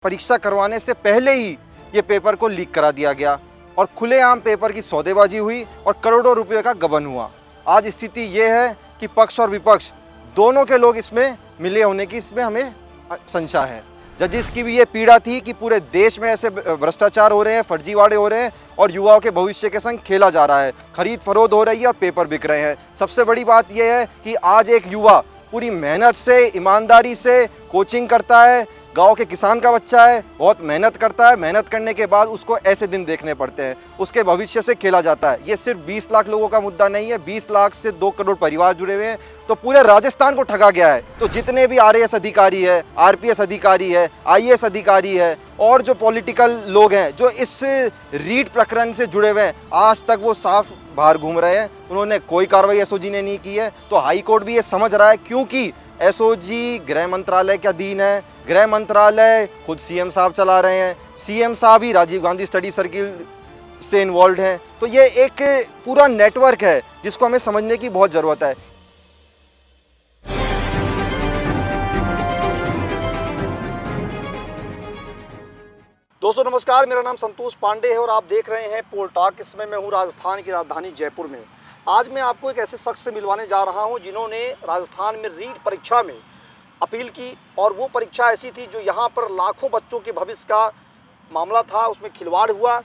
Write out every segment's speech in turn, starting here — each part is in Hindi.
परीक्षा करवाने से पहले ही ये पेपर को लीक करा दिया गया और खुलेआम पेपर की सौदेबाजी हुई और करोड़ों रुपए का गबन हुआ। आज स्थिति ये है कि पक्ष और विपक्ष दोनों के लोग इसमें मिले होने की इसमें हमें संशय है। जजिस की भी ये पीड़ा थी कि पूरे देश में ऐसे भ्रष्टाचार हो रहे हैं, फर्जीवाड़े हो रहे हैं और युवाओं के भविष्य के संग खेला जा रहा है, खरीद फरोख्त हो रही है और पेपर बिक रहे हैं। सबसे बड़ी बात यह है कि आज एक युवा पूरी मेहनत से, ईमानदारी से कोचिंग करता है, गांव के किसान का बच्चा है, बहुत मेहनत करता है, मेहनत करने के बाद उसको ऐसे दिन देखने पड़ते हैं, उसके भविष्य से खेला जाता है। ये सिर्फ 20 लाख लोगों का मुद्दा नहीं है, 20 लाख से 2 करोड़ परिवार जुड़े हुए हैं, तो पूरे राजस्थान को ठगा गया है। तो जितने भी आरएएस अधिकारी है, आरपीएस अधिकारी है, आईएएस अधिकारी है और जो पॉलिटिकल लोग हैं जो इस रीट प्रकरण से जुड़े हुए हैं, आज तक वो साफ बाहर घूम रहे हैं। उन्होंने कोई कार्रवाई एसओजी ने नहीं की है। तो हाई कोर्ट भी ये समझ रहा है, क्योंकि एसओजी गृह मंत्रालय के अधीन है, गृह मंत्रालय खुद सीएम साहब चला रहे हैं, सीएम साहब ही राजीव गांधी स्टडी सर्किल से इन्वॉल्व हैं। तो ये एक पूरा नेटवर्क है जिसको हमें समझने की बहुत ज़रूरत है। दोस्तों नमस्कार, मेरा नाम संतोष पांडे है और आप देख रहे हैं पोल टॉक। इसमें मैं हूँ राजस्थान की राजधानी जयपुर में। आज मैं आपको एक ऐसे शख्स से मिलवाने जा रहा हूँ जिन्होंने राजस्थान में रीट परीक्षा में अपील की और वो परीक्षा ऐसी थी जो यहाँ पर लाखों बच्चों के भविष्य का मामला था, उसमें खिलवाड़ हुआ,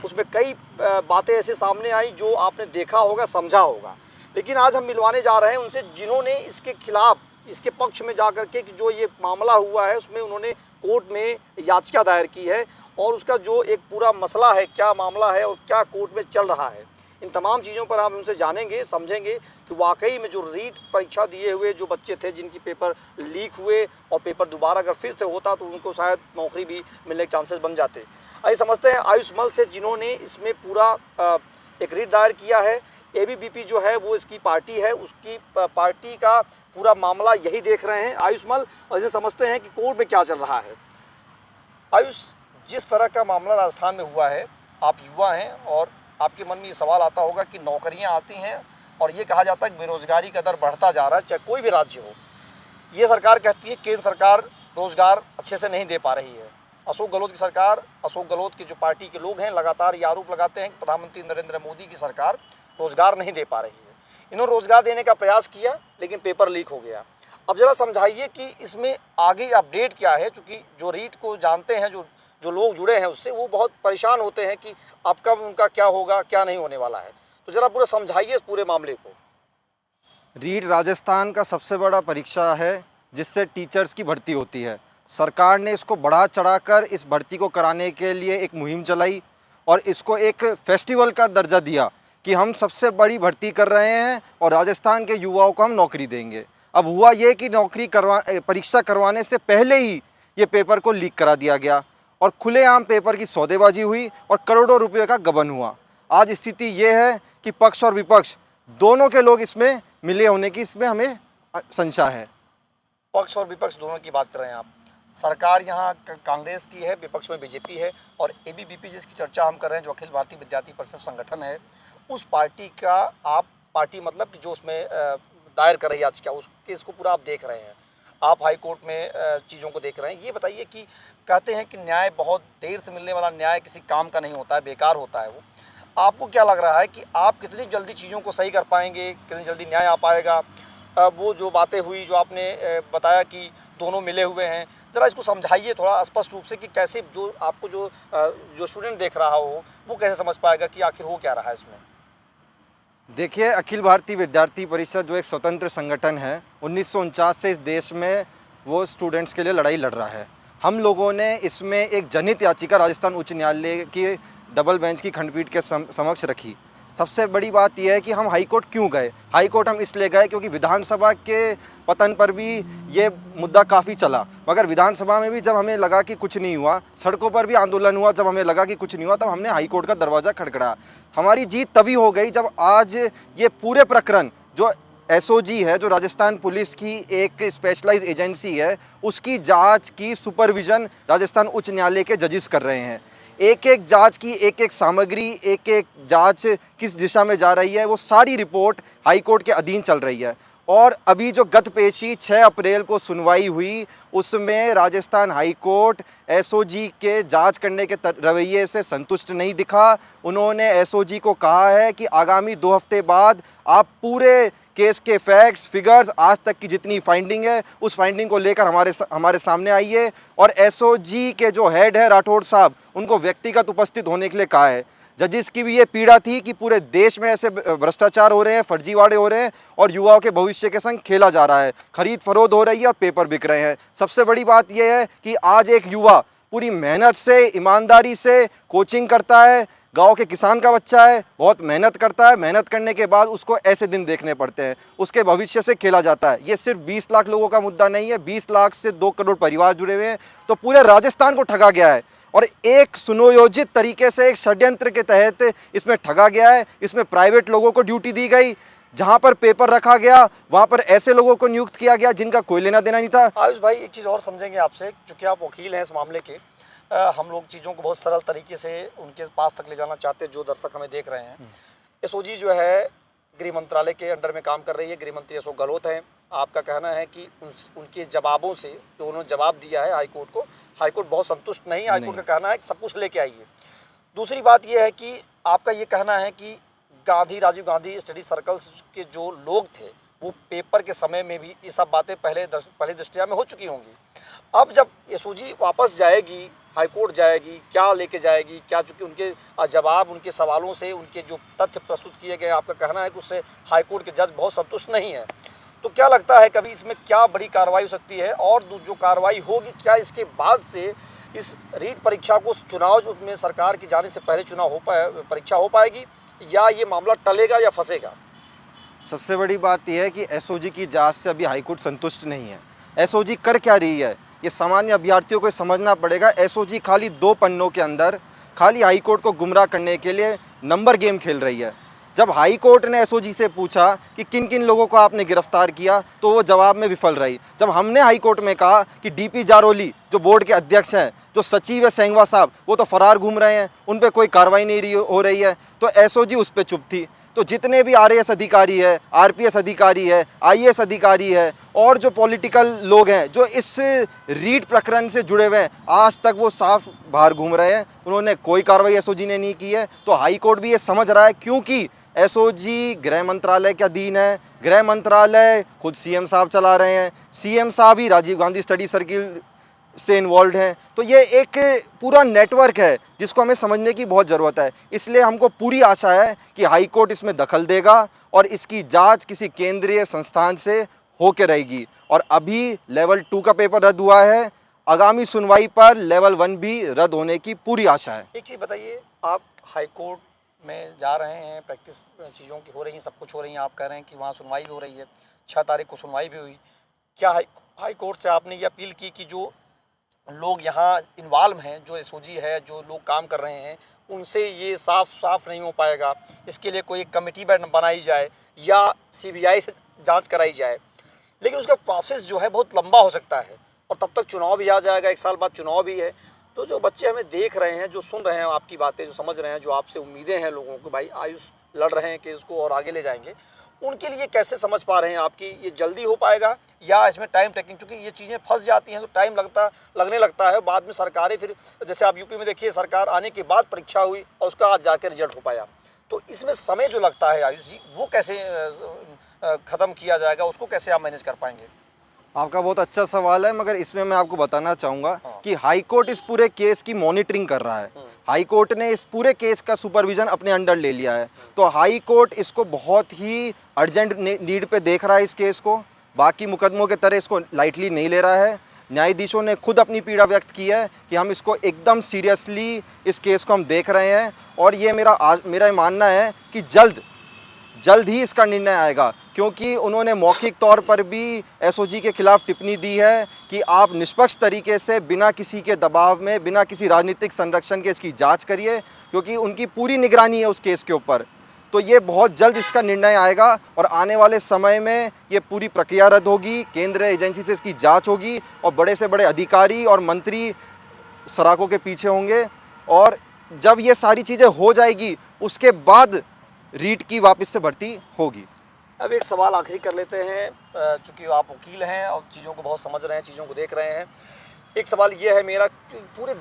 उसमें कई बातें ऐसे सामने आई जो आपने देखा होगा, समझा होगा। लेकिन आज हम मिलवाने जा रहे हैं उनसे जिन्होंने इसके खिलाफ, इसके पक्ष में जा कर के कि जो ये मामला हुआ है उसमें उन्होंने कोर्ट में याचिका दायर की है और उसका जो एक पूरा मसला है, क्या मामला है और क्या कोर्ट में चल रहा है, इन तमाम चीज़ों पर आप उनसे जानेंगे, समझेंगे कि वाकई में जो रीट परीक्षा दिए हुए जो बच्चे थे जिनकी पेपर लीक हुए और पेपर दोबारा अगर फिर से होता तो उनको शायद नौकरी भी मिलने के चांसेस बन जाते। आइए समझते हैं आयुष मल से जिन्होंने इसमें पूरा एक रीट दायर किया है। एबीवीपी जो है वो इसकी पार्टी है, उसकी पार्टी का पूरा मामला यही देख रहे हैं आयुष मल, और इसे समझते हैं कि कोर्ट में क्या चल रहा है। आयुष, जिस तरह का मामला राजस्थान में हुआ है, आप युवा हैं और आपके मन में ये सवाल आता होगा कि नौकरियां आती हैं और ये कहा जाता है कि बेरोजगारी का दर बढ़ता जा रहा है, चाहे कोई भी राज्य हो। ये सरकार कहती है केंद्र सरकार रोजगार अच्छे से नहीं दे पा रही है। अशोक गहलोत की सरकार, अशोक गहलोत की जो पार्टी के लोग हैं लगातार ये आरोप लगाते हैं कि प्रधानमंत्री नरेंद्र मोदी की सरकार रोजगार नहीं दे पा रही है। इन्होंने रोजगार देने का प्रयास किया लेकिन पेपर लीक हो गया। अब ज़रा समझाइए कि इसमें आगे अपडेट क्या है, चूँकि जो रीट को जानते हैं, जो लोग जुड़े हैं उससे, वो बहुत परेशान होते हैं कि अब कब उनका क्या होगा, क्या नहीं होने वाला है। तो ज़रा पूरा समझाइए इस पूरे मामले को। रीट राजस्थान का सबसे बड़ा परीक्षा है जिससे टीचर्स की भर्ती होती है। सरकार ने इसको बढ़ा चढ़ाकर इस भर्ती को कराने के लिए एक मुहिम चलाई और इसको एक फेस्टिवल का दर्जा दिया कि हम सबसे बड़ी भर्ती कर रहे हैं और राजस्थान के युवाओं को हम नौकरी देंगे। अब हुआ ये कि परीक्षा करवाने से पहले ही ये पेपर को लीक करा दिया गया और खुलेआम पेपर की सौदेबाजी हुई और करोड़ों रुपए का गबन हुआ। आज स्थिति ये है कि पक्ष और विपक्ष दोनों के लोग इसमें मिले होने की इसमें हमें संशय है। पक्ष और विपक्ष दोनों की बात कर रहे हैं आप। सरकार यहाँ कांग्रेस की है, विपक्ष में बीजेपी है और एबीवीपी जिसकी चर्चा हम कर रहे हैं जो अखिल भारतीय विद्यार्थी परिषद संगठन है, उस पार्टी का आप, पार्टी मतलब कि जो उसमें दायर कर रही याचिका, उस केस को पूरा आप देख रहे हैं। आप हाई कोर्ट में चीज़ों को देख रहे हैं। ये बताइए कि कहते हैं कि न्याय बहुत देर से मिलने वाला न्याय किसी काम का नहीं होता है, बेकार होता है वो। आपको क्या लग रहा है कि आप कितनी जल्दी चीज़ों को सही कर पाएंगे, कितनी जल्दी न्याय आ पाएगा? वो जो बातें हुई, जो आपने बताया कि दोनों मिले हुए हैं, ज़रा इसको समझाइए थोड़ा स्पष्ट रूप से कि कैसे जो आपको जो स्टूडेंट देख रहा हो वो कैसे समझ पाएगा कि आखिर हो क्या रहा है इसमें। देखिए, अखिल भारतीय विद्यार्थी परिषद जो एक स्वतंत्र संगठन है, 1949 से इस देश में वो स्टूडेंट्स के लिए लड़ाई लड़ रहा है। हम लोगों ने इसमें एक जनहित याचिका राजस्थान उच्च न्यायालय की डबल बेंच की खंडपीठ के समक्ष रखी। सबसे बड़ी बात यह है कि हम हाई कोर्ट क्यों गए। हाई कोर्ट हम इसलिए गए क्योंकि विधानसभा के पतन पर भी ये मुद्दा काफ़ी चला, मगर विधानसभा में भी जब हमें लगा कि कुछ नहीं हुआ, सड़कों पर भी आंदोलन हुआ, जब हमें लगा कि कुछ नहीं हुआ, तब हमने हाई कोर्ट का दरवाज़ा खटखटाया। हमारी जीत तभी हो गई जब आज ये पूरे प्रकरण जो एसओजी है, जो राजस्थान पुलिस की एक स्पेशलाइज एजेंसी है, उसकी जांच की सुपरविजन राजस्थान उच्च न्यायालय के जजिस कर रहे हैं। एक एक जांच की एक एक सामग्री, एक एक जांच किस दिशा में जा रही है, वो सारी रिपोर्ट हाई कोर्ट के अधीन चल रही है और अभी जो गत पेशी 6 अप्रैल को सुनवाई हुई, उसमें राजस्थान हाई कोर्ट एसओजी के जांच करने के रवैये से संतुष्ट नहीं दिखा। उन्होंने एसओजी को कहा है कि आगामी 2 हफ्ते बाद आप पूरे केस के फैक्ट्स, फिगर्स, आज तक की जितनी फाइंडिंग है उस फाइंडिंग को लेकर हमारे सामने आइए। और एसओजी के जो हेड है राठौड़ साहब, उनको व्यक्तिगत उपस्थित होने के लिए कहा है। जजिस की भी ये पीड़ा थी कि पूरे देश में ऐसे भ्रष्टाचार हो रहे हैं, फर्जीवाड़े हो रहे हैं और युवाओं के भविष्य के संग खेला जा रहा है, खरीद फरोख्त हो रही है और पेपर बिक रहे हैं। सबसे बड़ी बात यह है कि आज एक युवा पूरी मेहनत से, ईमानदारी से कोचिंग करता है, गांव के किसान का बच्चा है, बहुत मेहनत करता है, मेहनत करने के बाद उसको ऐसे दिन देखने पड़ते हैं, उसके भविष्य से खेला जाता है। ये सिर्फ 20 लाख लोगों का मुद्दा नहीं है, 20 लाख से 2 करोड़ परिवार जुड़े हुए हैं, तो पूरे राजस्थान को ठगा गया है और एक सुनियोजित तरीके से, एक षड्यंत्र के तहत इसमें ठगा गया है। इसमें प्राइवेट लोगों को ड्यूटी दी गई, जहां पर पेपर रखा गया वहां पर ऐसे लोगों को नियुक्त किया गया जिनका कोई लेना देना नहीं था। आयुष भाई, एक चीज़ और समझेंगे आपसे, चूँकि आप वकील हैं इस मामले के, हम लोग चीज़ों को बहुत सरल तरीके से उनके पास तक ले जाना चाहते हैं जो दर्शक हमें देख रहे हैं। एसओजी जो है गृह मंत्रालय के अंडर में काम कर रही है, गृह मंत्री अशोक गहलोत हैं। आपका कहना है कि उनके जवाबों से, जो उन्होंने जवाब दिया है हाईकोर्ट को, हाईकोर्ट बहुत संतुष्ट नहीं। हाईकोर्ट का कहना है कि सब कुछ लेके आइए। दूसरी बात यह है कि आपका ये कहना है कि राजीव गांधी स्टडी सर्कल्स के जो लोग थे वो पेपर के समय में भी ये सब बातें पहले दृष्टिया में हो चुकी होंगी। अब जब एसओजी वापस जाएगी, हाईकोर्ट जाएगी, क्या लेके जाएगी, क्या, चूँकि उनके जवाब, उनके सवालों से, उनके जो तथ्य प्रस्तुत किए गए, आपका कहना है कि उससे हाईकोर्ट के जज बहुत संतुष्ट नहीं है, तो क्या लगता है कभी इसमें क्या बड़ी कार्रवाई हो सकती है? और जो कार्रवाई होगी, क्या इसके बाद से इस रीट परीक्षा को, चुनाव में सरकार की जाने से पहले परीक्षा हो पाएगी, या ये मामला टलेगा या फंसेगा? सबसे बड़ी बात यह है कि एसओजी की जांच से अभी हाईकोर्ट संतुष्ट नहीं है। एसओजी कर क्या रही है, ये सामान्य अभ्यर्थियों को समझना पड़ेगा। एसओजी खाली 2 पन्नों के अंदर खाली हाईकोर्ट को गुमराह करने के लिए नंबर गेम खेल रही है। जब हाईकोर्ट ने एसओजी से पूछा कि किन किन लोगों को आपने गिरफ्तार किया, तो वो जवाब में विफल रही। जब हमने हाईकोर्ट में कहा कि डीपी जारोली जो बोर्ड के अध्यक्ष हैं, जो सचिव है सेंगवा साहब, वो तो फरार घूम रहे हैं, उन पर कोई कार्रवाई नहीं हो रही है, तो एसओजी उस पर चुप थी। तो जितने भी आरएएस अधिकारी है, आरपीएस अधिकारी है, आईएएस अधिकारी है और जो पॉलिटिकल लोग हैं जो इस रीट प्रकरण से जुड़े हुए हैं, आज तक वो साफ बाहर घूम रहे हैं। उन्होंने कोई कार्रवाई एसओजी ने नहीं की है। तो हाईकोर्ट भी ये समझ रहा है, क्योंकि एसओजी गृह मंत्रालय के अधीन है, गृह मंत्रालय खुद सीएम साहब चला रहे हैं, सीएम साहब ही राजीव गांधी स्टडी सर्किल से इन्वॉल्व हैं। तो ये एक पूरा नेटवर्क है जिसको हमें समझने की बहुत ज़रूरत है। इसलिए हमको पूरी आशा है कि हाई कोर्ट इसमें दखल देगा और इसकी जांच किसी केंद्रीय संस्थान से होकर रहेगी। और अभी लेवल 2 का पेपर रद्द हुआ है, आगामी सुनवाई पर लेवल 1 भी रद्द होने की पूरी आशा है। एक चीज़ बताइए, आप हाई कोर्ट में जा रहे हैं, प्रैक्टिस चीज़ों की हो रही है, सब कुछ हो रही है, आप कह रहे हैं कि वहाँ सुनवाई भी हो रही है, 6 तारीख को सुनवाई भी हुई। क्या हाई कोर्ट से आपने ये अपील की कि जो लोग यहाँ इन्वॉल्व हैं, जो एसओजी है, जो लोग काम कर रहे हैं, उनसे ये साफ नहीं हो पाएगा, इसके लिए कोई एक कमेटी बनाई जाए या सीबीआई से जांच कराई जाए? लेकिन उसका प्रोसेस जो है बहुत लंबा हो सकता है और तब तक चुनाव भी आ जाएगा, 1 साल बाद चुनाव भी है। तो जो बच्चे हमें देख रहे हैं, जो सुन रहे हैं आपकी बातें, जो समझ रहे हैं, जो आपसे उम्मीदें हैं लोगों को, भाई आयुष लड़ रहे हैं केस को और आगे ले जाएंगे, उनके लिए कैसे समझ पा रहे हैं आपकी, ये जल्दी हो पाएगा या इसमें टाइम टेकिंग? क्योंकि ये चीज़ें फंस जाती हैं तो टाइम लगने लगता है, बाद में सरकारें फिर, जैसे आप यूपी में देखिए, सरकार आने के बाद परीक्षा हुई और उसका आज जाकर रिजल्ट हो पाया। तो इसमें समय जो लगता है आयुष जी, वो कैसे ख़त्म किया जाएगा, उसको कैसे आप मैनेज कर पाएंगे? आपका बहुत अच्छा सवाल है, मगर इसमें मैं आपको बताना चाहूँगा कि हाईकोर्ट इस पूरे केस की मॉनिटरिंग कर रहा है। हाईकोर्ट ने इस पूरे केस का सुपरविजन अपने अंडर ले लिया है। तो हाईकोर्ट इसको बहुत ही अर्जेंट नीड पे देख रहा है इस केस को, बाकी मुकदमों के तरह इसको लाइटली नहीं ले रहा है। न्यायाधीशों ने खुद अपनी पीड़ा व्यक्त की है कि हम इसको एकदम सीरियसली, इस केस को हम देख रहे हैं और ये मेरा मानना है कि जल्द ही इसका निर्णय आएगा, क्योंकि उन्होंने मौखिक तौर पर भी एसओजी के खिलाफ टिप्पणी दी है कि आप निष्पक्ष तरीके से, बिना किसी के दबाव में, बिना किसी राजनीतिक संरक्षण के इसकी जांच करिए, क्योंकि उनकी पूरी निगरानी है उस केस के ऊपर। तो ये बहुत जल्द इसका निर्णय आएगा और आने वाले समय में ये पूरी प्रक्रिया रद्द होगी, केंद्रीय एजेंसी से इसकी जाँच होगी और बड़े से बड़े अधिकारी और मंत्री सराखों के पीछे होंगे। और जब ये सारी चीज़ें हो जाएगी, उसके बाद रीट की वापस से भर्ती होगी। अब एक सवाल आखिरी कर लेते हैं, चूँकि आप वकील हैं और चीज़ों को बहुत समझ रहे हैं, चीज़ों को देख रहे हैं। एक सवाल ये है मेरा कि पूरे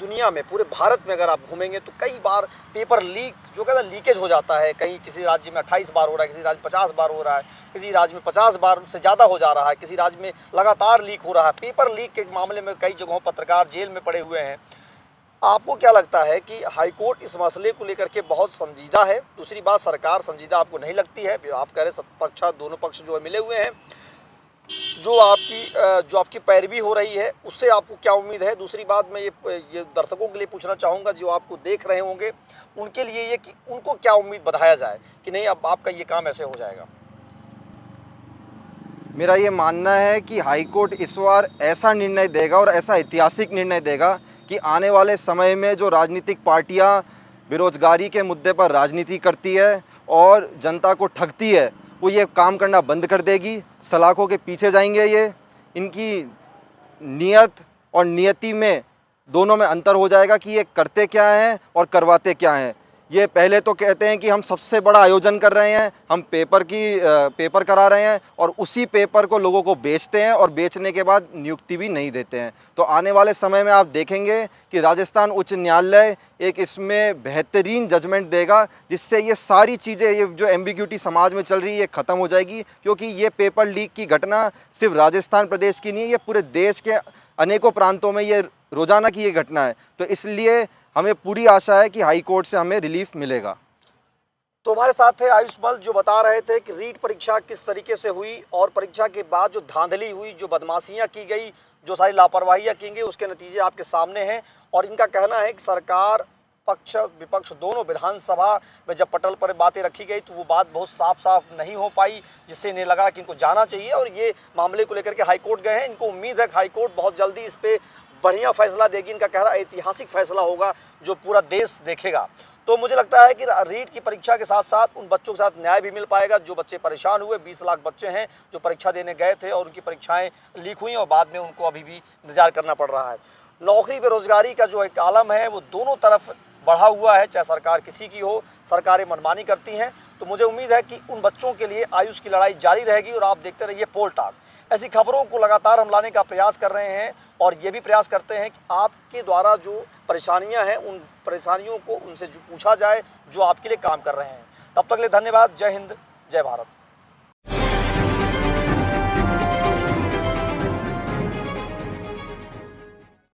दुनिया में, पूरे भारत में अगर आप घूमेंगे तो कई बार पेपर लीक, जो कहता है लीकेज हो जाता है। कहीं किसी राज्य में 28 बार हो रहा है, किसी राज्य में 50 बार हो रहा है, किसी राज्य में 50 बार से ज़्यादा हो जा रहा है, किसी राज्य में लगातार लीक हो रहा है। पेपर लीक के मामले में कई जगहों पत्रकार जेल में पड़े हुए हैं। आपको क्या लगता है कि हाईकोर्ट इस मसले को लेकर के बहुत संजीदा है? दूसरी बात, सरकार संजीदा आपको नहीं लगती है? आप कह रहे पक्ष, दोनों पक्ष जो है मिले हुए हैं। जो आपकी पैरवी हो रही है उससे आपको क्या उम्मीद है? दूसरी बात, मैं ये दर्शकों के लिए पूछना चाहूँगा जो आपको देख रहे होंगे, उनके लिए ये कि उनको क्या उम्मीद बढ़ाया जाए कि नहीं अब आपका ये काम ऐसे हो जाएगा? मेरा ये मानना है कि हाई कोर्ट इस बार ऐसा निर्णय देगा और ऐसा ऐतिहासिक निर्णय देगा कि आने वाले समय में जो राजनीतिक पार्टियां बेरोजगारी के मुद्दे पर राजनीति करती है और जनता को ठगती है, वो ये काम करना बंद कर देगी। सलाखों के पीछे जाएंगे ये, इनकी नियत और नियति में दोनों में अंतर हो जाएगा कि ये करते क्या हैं और करवाते क्या हैं। ये पहले तो कहते हैं कि हम सबसे बड़ा आयोजन कर रहे हैं, हम पेपर करा रहे हैं, और उसी पेपर को लोगों को बेचते हैं और बेचने के बाद नियुक्ति भी नहीं देते हैं। तो आने वाले समय में आप देखेंगे कि राजस्थान उच्च न्यायालय एक इसमें बेहतरीन जजमेंट देगा, जिससे ये सारी चीज़ें, ये जो एम्बिग्यूटी समाज में चल रही है, ये ख़त्म हो जाएगी। क्योंकि ये पेपर लीक की घटना सिर्फ राजस्थान प्रदेश की नहीं है, ये पूरे देश के अनेकों प्रांतों में ये रोज़ाना की ये घटना है। तो इसलिए हमें पूरी आशा है कि हाई कोर्ट से हमें रिलीफ मिलेगा। तो हमारे साथ थे आयुष मल, जो बता रहे थे कि रीट परीक्षा किस तरीके से हुई और परीक्षा के बाद जो धांधली हुई, जो बदमाशियां की गई, जो सारी लापरवाहियां की गई, उसके नतीजे आपके सामने हैं। और इनका कहना है कि सरकार, पक्ष विपक्ष दोनों, विधानसभा में जब पटल पर बातें रखी गई तो वो बात बहुत साफ नहीं हो पाई, जिससे इन्हें लगा कि इनको जाना चाहिए और ये मामले को लेकर के हाईकोर्ट गए हैं। इनको उम्मीद है कि हाईकोर्ट बहुत जल्दी इस पर बढ़िया फैसला देगी। इनका कह रहा ऐतिहासिक फैसला होगा जो पूरा देश देखेगा। तो मुझे लगता है कि रीट की परीक्षा के साथ साथ उन बच्चों के साथ न्याय भी मिल पाएगा जो बच्चे परेशान हुए। 20 लाख बच्चे हैं जो परीक्षा देने गए थे और उनकी परीक्षाएं लीक हुई और बाद में उनको अभी भी इंतजार करना पड़ रहा है। नौकरी बेरोजगारी का जो एक आलम है वो दोनों तरफ बढ़ा हुआ है, चाहे सरकार किसी की हो, सरकारें मनमानी करती हैं। तो मुझे उम्मीद है कि उन बच्चों के लिए आयुष की लड़ाई जारी रहेगी और आप देखते रहिए पोल टॉक। ऐसी खबरों को लगातार हम लाने का प्रयास कर रहे हैं और ये भी प्रयास करते हैं कि आपके द्वारा जो परेशानियां हैं उन परेशानियों को उनसे जो पूछा जाए जो आपके लिए काम कर रहे हैं। तब तक के लिए धन्यवाद। जय हिंद, जय भारत।